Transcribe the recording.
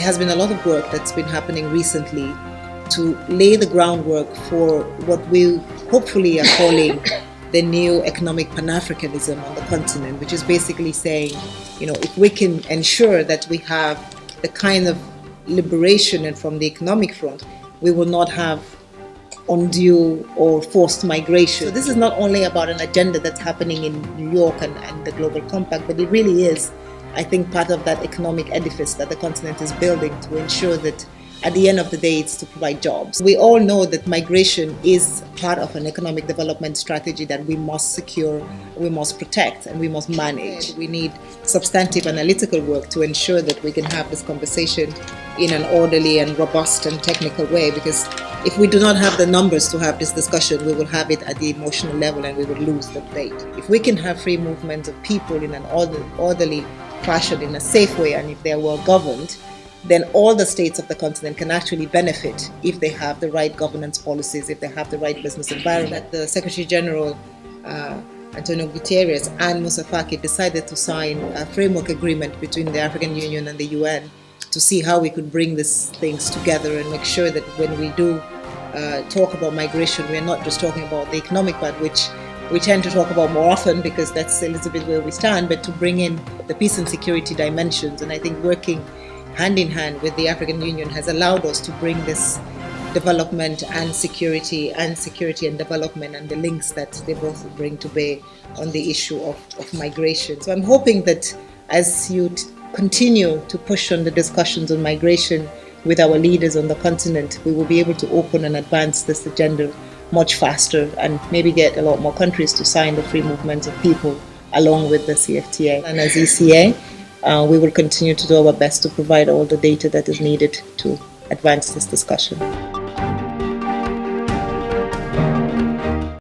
there has been a lot of work that's been happening recently to lay the groundwork for what we hopefully are calling the new economic Panafricanism on the continent, which is basically saying, if we can ensure that we have the kind of liberation and from the economic front, we will not have undue or forced migration. So this is not only about an agenda that's happening in New York and the Global Compact, but it really is, I think, part of that economic edifice that the continent is building to ensure that at the end of the day, it's to provide jobs. We all know that migration is part of an economic development strategy that we must secure, we must protect, and we must manage. We need substantive analytical work to ensure that we can have this conversation in an orderly and robust and technical way, because if we do not have the numbers to have this discussion, we will have it at the emotional level and we will lose the debate. If we can have free movement of people in an orderly fashion, in a safe way, and if they are well governed, then all the states of the continent can actually benefit if they have the right governance policies, if they have the right business environment. The Secretary General, Antonio Guterres, and Moussa Faki decided to sign a framework agreement between the African Union and the UN to see how we could bring these things together and make sure that when we do talk about migration, we're not just talking about the economic part, which we tend to talk about more often because that's a little bit where we stand, but to bring in the peace and security dimensions. And I think working hand in hand with the African Union has allowed us to bring this development and security and development and the links that they both bring to bear on the issue of migration. So I'm hoping that as you continue to push on the discussions on migration with our leaders on the continent, we will be able to open and advance this agenda much faster and maybe get a lot more countries to sign the free movement of people along with the CFTA. And as ECA, we will continue to do our best to provide all the data that is needed to advance this discussion.